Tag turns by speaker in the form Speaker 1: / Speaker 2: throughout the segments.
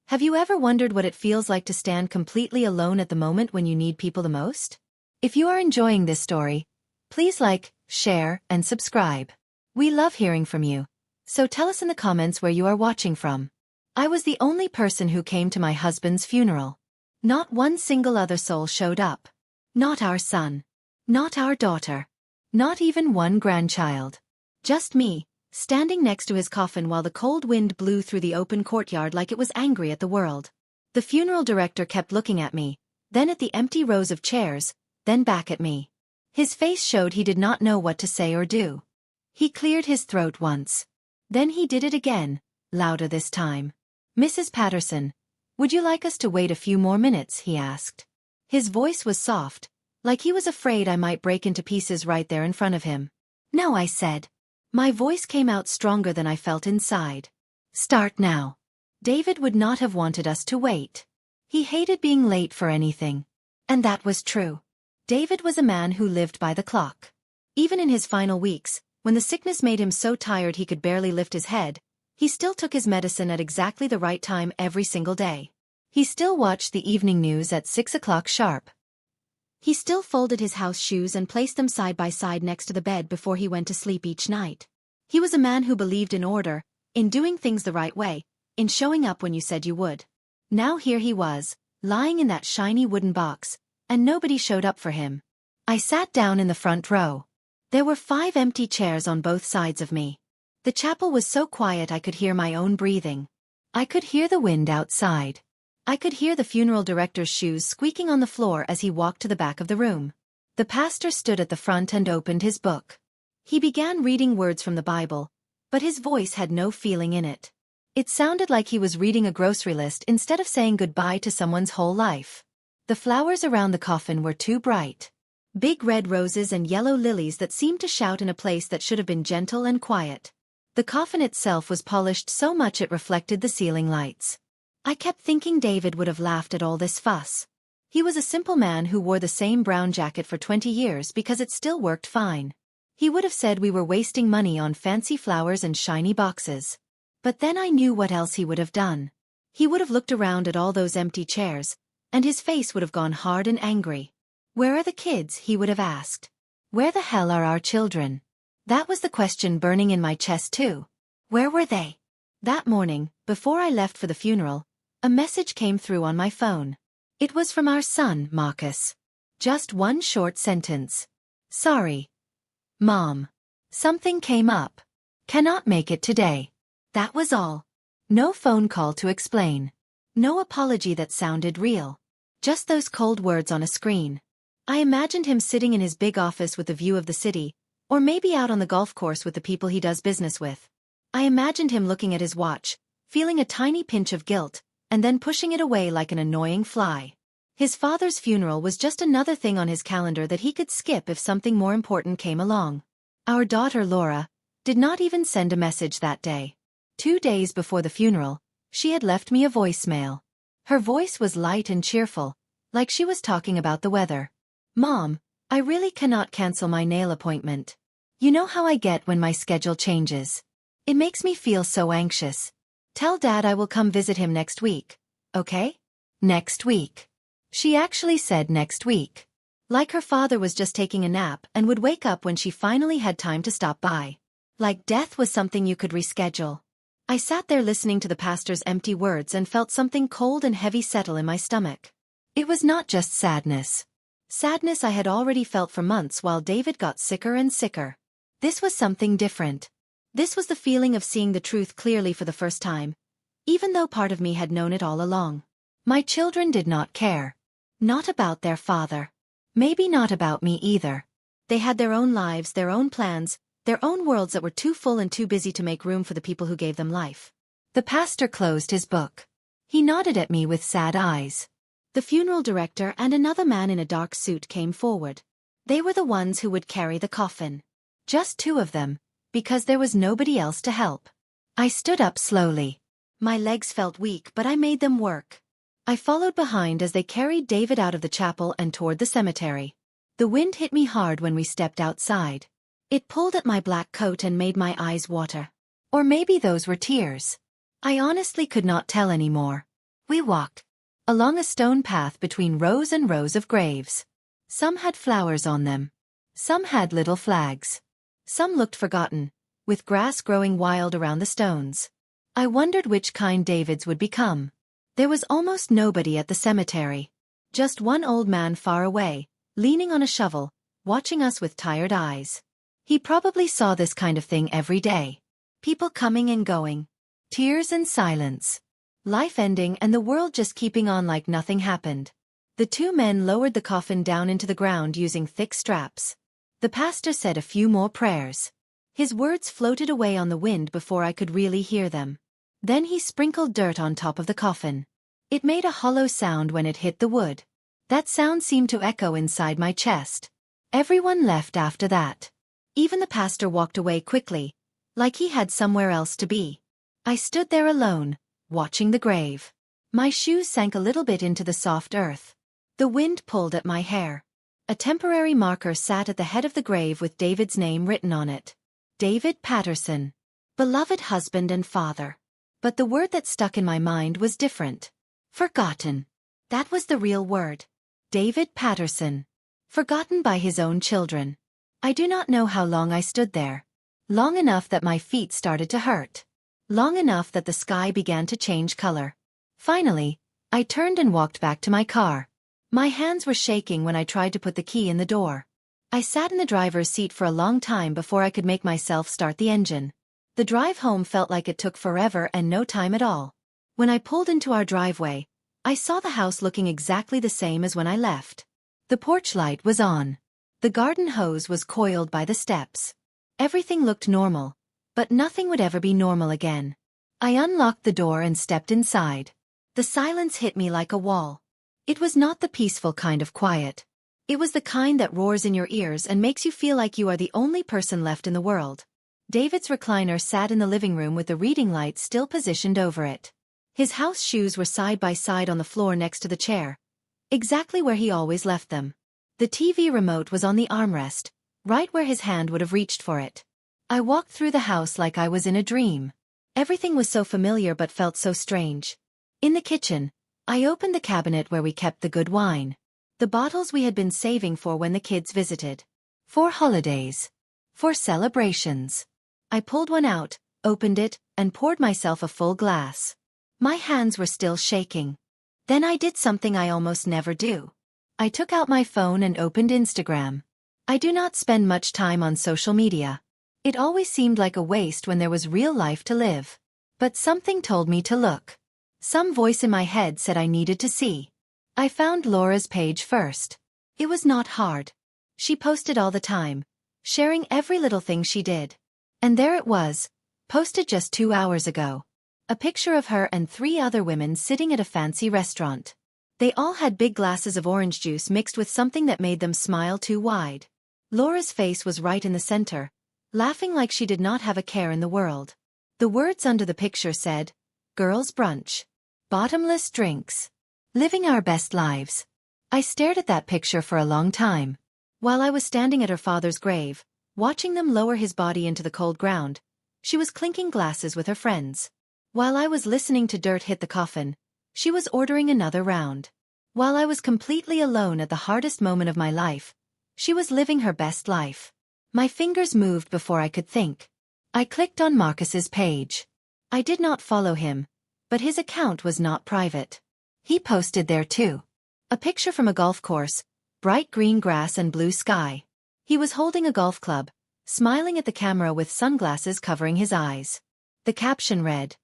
Speaker 1: Have you ever wondered what it feels like to stand completely alone at the moment when you need people the most? If you are enjoying this story, please like, share, and subscribe. We love hearing from you, so tell us in the comments where you are watching from. I was the only person who came to my husband's funeral. Not one single other soul showed up. Not our son. Not our daughter. Not even one grandchild. Just me, standing next to his coffin while the cold wind blew through the open courtyard like it was angry at the world. The funeral director kept looking at me, then at the empty rows of chairs, then back at me. His face showed he did not know what to say or do. He cleared his throat once. Then he did it again, louder this time. "Mrs. Patterson, would you like us to wait a few more minutes?" he asked. His voice was soft, like he was afraid I might break into pieces right there in front of him. "No," I said. My voice came out stronger than I felt inside. "Start now." David would not have wanted us to wait. He hated being late for anything. And that was true. David was a man who lived by the clock. Even in his final weeks, when the sickness made him so tired he could barely lift his head, he still took his medicine at exactly the right time every single day. He still watched the evening news at 6 o'clock sharp. He still folded his house shoes and placed them side by side next to the bed before he went to sleep each night. He was a man who believed in order, in doing things the right way, in showing up when you said you would. Now here he was, lying in that shiny wooden box, and nobody showed up for him. I sat down in the front row. There were 5 empty chairs on both sides of me. The chapel was so quiet I could hear my own breathing. I could hear the wind outside. I could hear the funeral director's shoes squeaking on the floor as he walked to the back of the room. The pastor stood at the front and opened his book. He began reading words from the Bible, but his voice had no feeling in it. It sounded like he was reading a grocery list instead of saying goodbye to someone's whole life. The flowers around the coffin were too bright. Big red roses and yellow lilies that seemed to shout in a place that should have been gentle and quiet. The coffin itself was polished so much it reflected the ceiling lights. I kept thinking David would have laughed at all this fuss. He was a simple man who wore the same brown jacket for 20 years because it still worked fine. He would have said we were wasting money on fancy flowers and shiny boxes. But then I knew what else he would have done. He would have looked around at all those empty chairs, and his face would have gone hard and angry. "Where are the kids?" he would have asked. "Where the hell are our children?" That was the question burning in my chest too. Where were they? That morning, before I left for the funeral, a message came through on my phone. It was from our son, Marcus. Just one short sentence. "Sorry, Mom. Something came up. Cannot make it today." That was all. No phone call to explain. No apology that sounded real. Just those cold words on a screen. I imagined him sitting in his big office with a view of the city, or maybe out on the golf course with the people he does business with. I imagined him looking at his watch, feeling a tiny pinch of guilt, and then pushing it away like an annoying fly. His father's funeral was just another thing on his calendar that he could skip if something more important came along. Our daughter Laura did not even send a message that day. 2 days before the funeral, she had left me a voicemail. Her voice was light and cheerful, like she was talking about the weather. "Mom, I really cannot cancel my nail appointment. You know how I get when my schedule changes. It makes me feel so anxious. Tell Dad I will come visit him next week, okay?" Next week. She actually said next week. Like her father was just taking a nap and would wake up when she finally had time to stop by. Like death was something you could reschedule. I sat there listening to the pastor's empty words and felt something cold and heavy settle in my stomach. It was not just sadness. Sadness I had already felt for months while David got sicker and sicker. This was something different. This was the feeling of seeing the truth clearly for the first time, even though part of me had known it all along. My children did not care. Not about their father. Maybe not about me either. They had their own lives, their own plans, their own worlds that were too full and too busy to make room for the people who gave them life. The pastor closed his book. He nodded at me with sad eyes. The funeral director and another man in a dark suit came forward. They were the ones who would carry the coffin. Just 2 of them, because there was nobody else to help. I stood up slowly. My legs felt weak, but I made them work. I followed behind as they carried David out of the chapel and toward the cemetery. The wind hit me hard when we stepped outside. It pulled at my black coat and made my eyes water. Or maybe those were tears. I honestly could not tell anymore. We walked along a stone path between rows and rows of graves. Some had flowers on them. Some had little flags. Some looked forgotten, with grass growing wild around the stones. I wondered which kind David's would become. There was almost nobody at the cemetery. Just one old man far away, leaning on a shovel, watching us with tired eyes. He probably saw this kind of thing every day. People coming and going. Tears and silence. Life ending and the world just keeping on like nothing happened. The two men lowered the coffin down into the ground using thick straps. The pastor said a few more prayers. His words floated away on the wind before I could really hear them. Then he sprinkled dirt on top of the coffin. It made a hollow sound when it hit the wood. That sound seemed to echo inside my chest. Everyone left after that. Even the pastor walked away quickly, like he had somewhere else to be. I stood there alone, watching the grave. My shoes sank a little bit into the soft earth. The wind pulled at my hair. A temporary marker sat at the head of the grave with David's name written on it. David Patterson. Beloved husband and father. But the word that stuck in my mind was different. Forgotten. That was the real word. David Patterson. Forgotten by his own children. I do not know how long I stood there. Long enough that my feet started to hurt. Long enough that the sky began to change color. Finally, I turned and walked back to my car. My hands were shaking when I tried to put the key in the door. I sat in the driver's seat for a long time before I could make myself start the engine. The drive home felt like it took forever and no time at all. When I pulled into our driveway, I saw the house looking exactly the same as when I left. The porch light was on. The garden hose was coiled by the steps. Everything looked normal, but nothing would ever be normal again. I unlocked the door and stepped inside. The silence hit me like a wall. It was not the peaceful kind of quiet. It was the kind that roars in your ears and makes you feel like you are the only person left in the world. David's recliner sat in the living room with the reading light still positioned over it. His house shoes were side by side on the floor next to the chair, exactly where he always left them. The TV remote was on the armrest, right where his hand would have reached for it. I walked through the house like I was in a dream. Everything was so familiar but felt so strange. In the kitchen, I opened the cabinet where we kept the good wine. The bottles we had been saving for when the kids visited. For holidays. For celebrations. I pulled one out, opened it, and poured myself a full glass. My hands were still shaking. Then I did something I almost never do. I took out my phone and opened Instagram. I do not spend much time on social media. It always seemed like a waste when there was real life to live. But something told me to look. Some voice in my head said I needed to see. I found Laura's page first. It was not hard. She posted all the time, sharing every little thing she did. And there it was, posted just 2 hours ago. A picture of her and 3 other women sitting at a fancy restaurant. They all had big glasses of orange juice mixed with something that made them smile too wide. Laura's face was right in the center, laughing like she did not have a care in the world. The words under the picture said, "Girls' brunch. Bottomless drinks. Living our best lives." I stared at that picture for a long time. While I was standing at her father's grave, watching them lower his body into the cold ground, she was clinking glasses with her friends. While I was listening to dirt hit the coffin, she was ordering another round. While I was completely alone at the hardest moment of my life, she was living her best life. My fingers moved before I could think. I clicked on Marcus's page. I did not follow him, but his account was not private. He posted there too. A picture from a golf course, bright green grass and blue sky. He was holding a golf club, smiling at the camera with sunglasses covering his eyes. The caption read,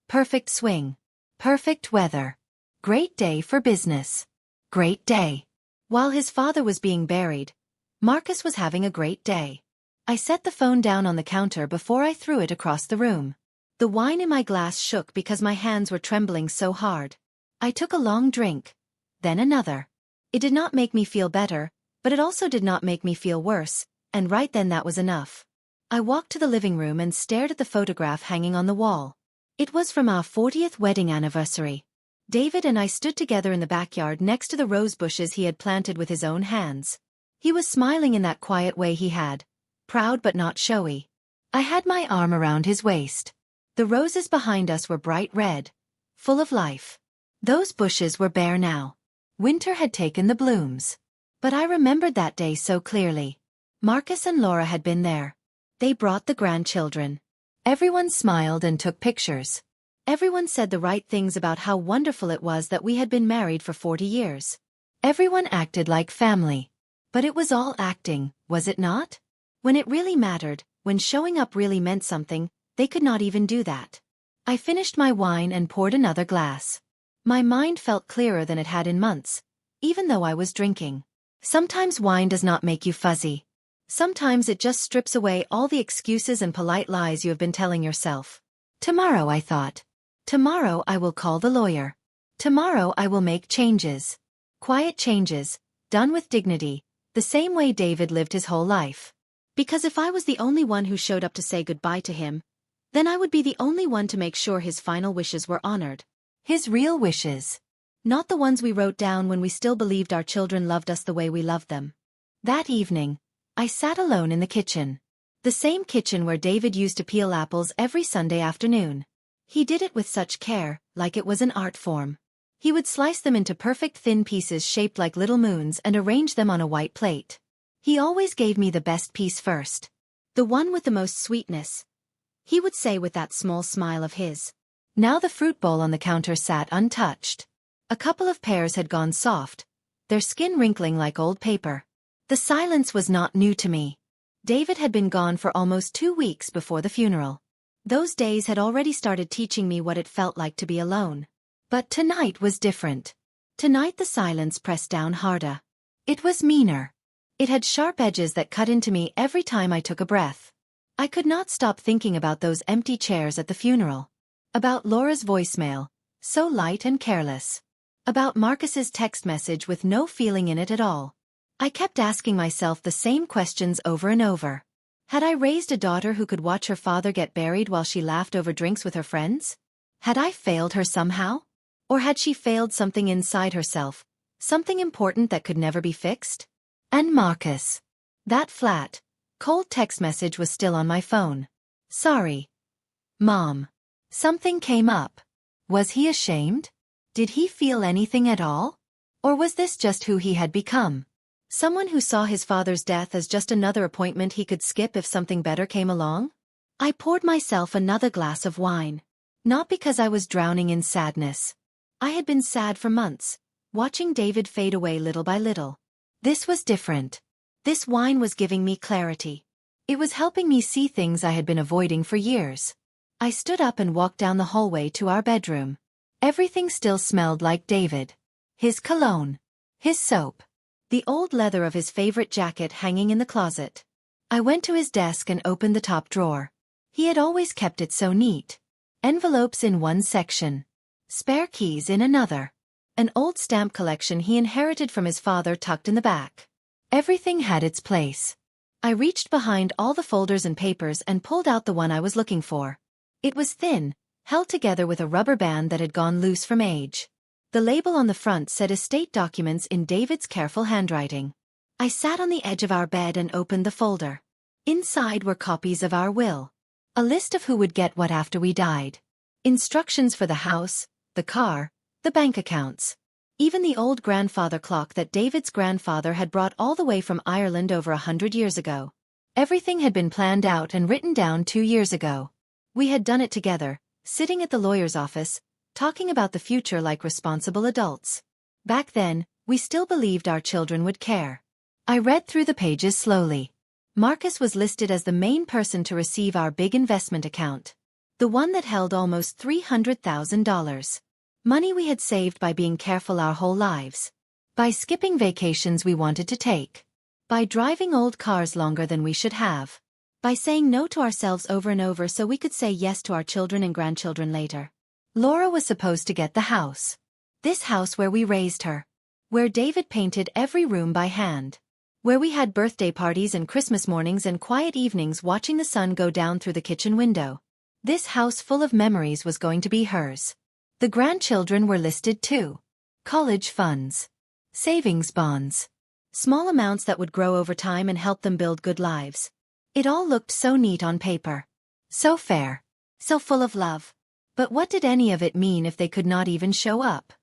Speaker 1: "Perfect swing. Perfect weather. Great day for business. Great day." While his father was being buried, Marcus was having a great day. I set the phone down on the counter before I threw it across the room. The wine in my glass shook because my hands were trembling so hard. I took a long drink, then another. It did not make me feel better, but it also did not make me feel worse, and right then that was enough. I walked to the living room and stared at the photograph hanging on the wall. It was from our 40th wedding anniversary. David and I stood together in the backyard next to the rose bushes he had planted with his own hands. He was smiling in that quiet way he had, proud but not showy. I had my arm around his waist. The roses behind us were bright red, full of life. Those bushes were bare now. Winter had taken the blooms. But I remembered that day so clearly. Marcus and Laura had been there. They brought the grandchildren. Everyone smiled and took pictures. Everyone said the right things about how wonderful it was that we had been married for 40 years. Everyone acted like family. But it was all acting, was it not? When it really mattered, when showing up really meant something, they could not even do that. I finished my wine and poured another glass. My mind felt clearer than it had in months, even though I was drinking. Sometimes wine does not make you fuzzy. Sometimes it just strips away all the excuses and polite lies you have been telling yourself. Tomorrow, I thought. Tomorrow I will call the lawyer. Tomorrow I will make changes. Quiet changes, done with dignity, the same way David lived his whole life. Because if I was the only one who showed up to say goodbye to him, then I would be the only one to make sure his final wishes were honored. His real wishes. Not the ones we wrote down when we still believed our children loved us the way we loved them. That evening, I sat alone in the kitchen. The same kitchen where David used to peel apples every Sunday afternoon. He did it with such care, like it was an art form. He would slice them into perfect thin pieces shaped like little moons and arrange them on a white plate. He always gave me the best piece first. The one with the most sweetness, he would say with that small smile of his. Now the fruit bowl on the counter sat untouched. A couple of pears had gone soft, their skin wrinkling like old paper. The silence was not new to me. David had been gone for almost 2 weeks before the funeral. Those days had already started teaching me what it felt like to be alone. But tonight was different. Tonight the silence pressed down harder. It was meaner. It had sharp edges that cut into me every time I took a breath. I could not stop thinking about those empty chairs at the funeral. About Laura's voicemail, so light and careless. About Marcus's text message with no feeling in it at all. I kept asking myself the same questions over and over. Had I raised a daughter who could watch her father get buried while she laughed over drinks with her friends? Had I failed her somehow? Or had she failed something inside herself, something important that could never be fixed? And Marcus. That flat, cold text message was still on my phone. Sorry, Mom. Something came up. Was he ashamed? Did he feel anything at all? Or was this just who he had become? Someone who saw his father's death as just another appointment he could skip if something better came along? I poured myself another glass of wine. Not because I was drowning in sadness. I had been sad for months, watching David fade away little by little. This was different. This wine was giving me clarity. It was helping me see things I had been avoiding for years. I stood up and walked down the hallway to our bedroom. Everything still smelled like David. His cologne. His soap. The old leather of his favorite jacket hanging in the closet. I went to his desk and opened the top drawer. He had always kept it so neat. Envelopes in one section. Spare keys in another. An old stamp collection he inherited from his father tucked in the back. Everything had its place. I reached behind all the folders and papers and pulled out the one I was looking for. It was thin, held together with a rubber band that had gone loose from age. The label on the front said estate documents in David's careful handwriting. I sat on the edge of our bed and opened the folder. Inside were copies of our will. A list of who would get what after we died. Instructions for the house, the car, the bank accounts. Even the old grandfather clock that David's grandfather had brought all the way from Ireland over 100 years ago. Everything had been planned out and written down 2 years ago. We had done it together, sitting at the lawyer's office, talking about the future like responsible adults. Back then, we still believed our children would care. I read through the pages slowly. Marcus was listed as the main person to receive our big investment account. The one that held almost $300,000. Money we had saved by being careful our whole lives. By skipping vacations we wanted to take. By driving old cars longer than we should have. By saying no to ourselves over and over so we could say yes to our children and grandchildren later. Laura was supposed to get the house. This house where we raised her. Where David painted every room by hand. Where we had birthday parties and Christmas mornings and quiet evenings watching the sun go down through the kitchen window. This house full of memories was going to be hers. The grandchildren were listed too. College funds. Savings bonds. Small amounts that would grow over time and help them build good lives. It all looked so neat on paper. So fair. So full of love. But what did any of it mean if they could not even show up?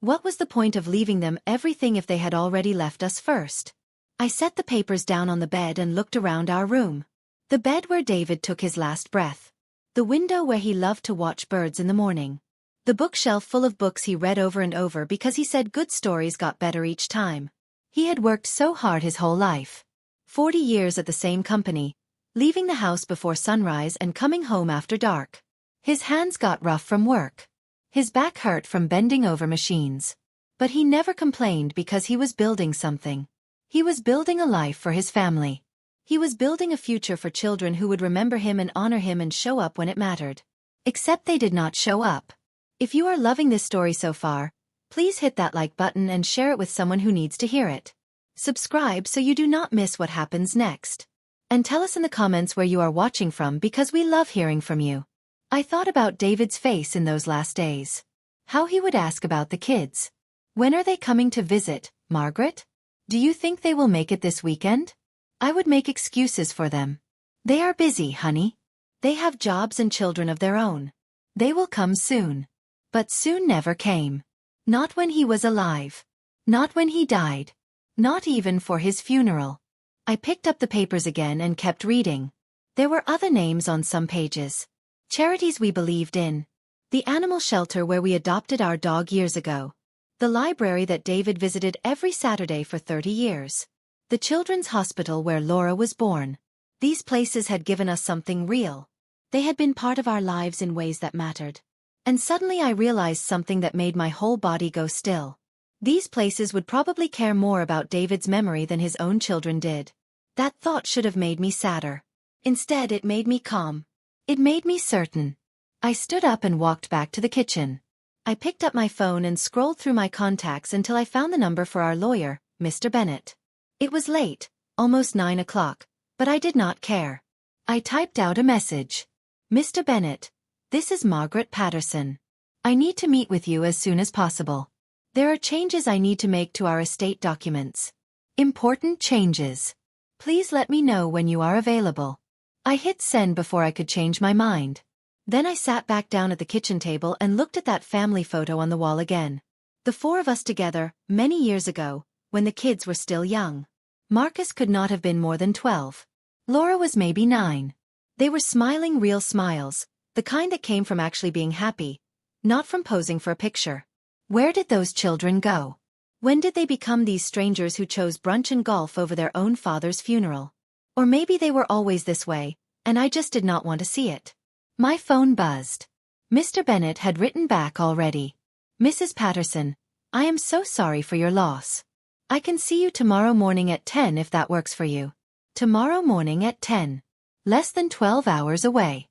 Speaker 1: What was the point of leaving them everything if they had already left us first? I set the papers down on the bed and looked around our room. The bed where David took his last breath. The window where he loved to watch birds in the morning. The bookshelf full of books he read over and over because he said good stories got better each time. He had worked so hard his whole life. 40 years at the same company, leaving the house before sunrise and coming home after dark. His hands got rough from work. His back hurt from bending over machines. But he never complained because he was building something. He was building a life for his family. He was building a future for children who would remember him and honor him and show up when it mattered. Except they did not show up. If you are loving this story so far, please hit that like button and share it with someone who needs to hear it. Subscribe so you do not miss what happens next. And tell us in the comments where you are watching from because we love hearing from you. I thought about David's face in those last days. How he would ask about the kids. When are they coming to visit, Margaret? Do you think they will make it this weekend? I would make excuses for them. They are busy, honey. They have jobs and children of their own. They will come soon. But soon never came. Not when he was alive. Not when he died. Not even for his funeral. I picked up the papers again and kept reading. There were other names on some pages. Charities we believed in. The animal shelter where we adopted our dog years ago. The library that David visited every Saturday for 30 years. The children's hospital where Laura was born. These places had given us something real. They had been part of our lives in ways that mattered. And suddenly I realized something that made my whole body go still. These places would probably care more about David's memory than his own children did. That thought should have made me sadder. Instead, it made me calm. It made me certain. I stood up and walked back to the kitchen. I picked up my phone and scrolled through my contacts until I found the number for our lawyer, Mr. Bennett. It was late, almost 9 o'clock, but I did not care. I typed out a message. Mr. Bennett, this is Margaret Patterson. I need to meet with you as soon as possible. There are changes I need to make to our estate documents. Important changes. Please let me know when you are available. I hit send before I could change my mind. Then I sat back down at the kitchen table and looked at that family photo on the wall again. The 4 of us together, many years ago, when the kids were still young. Marcus could not have been more than 12. Laura was maybe 9. They were smiling real smiles, the kind that came from actually being happy, not from posing for a picture. Where did those children go? When did they become these strangers who chose brunch and golf over their own father's funeral? Or maybe they were always this way, and I just did not want to see it. My phone buzzed. Mr. Bennett had written back already. Mrs. Patterson, I am so sorry for your loss. I can see you tomorrow morning at 10 if that works for you. Tomorrow morning at 10. Less than 12 hours away.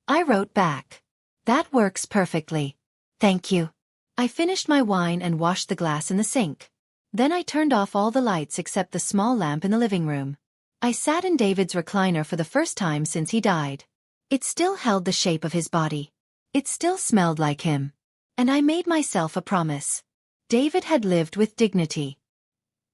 Speaker 1: I wrote back. That works perfectly. Thank you. I finished my wine and washed the glass in the sink. Then I turned off all the lights except the small lamp in the living room. I sat in David's recliner for the first time since he died. It still held the shape of his body. It still smelled like him. And I made myself a promise. David had lived with dignity.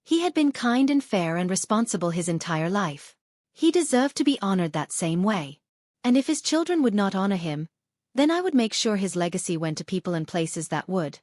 Speaker 1: He had been kind and fair and responsible his entire life. He deserved to be honored that same way. And if his children would not honor him, then I would make sure his legacy went to people and places that would.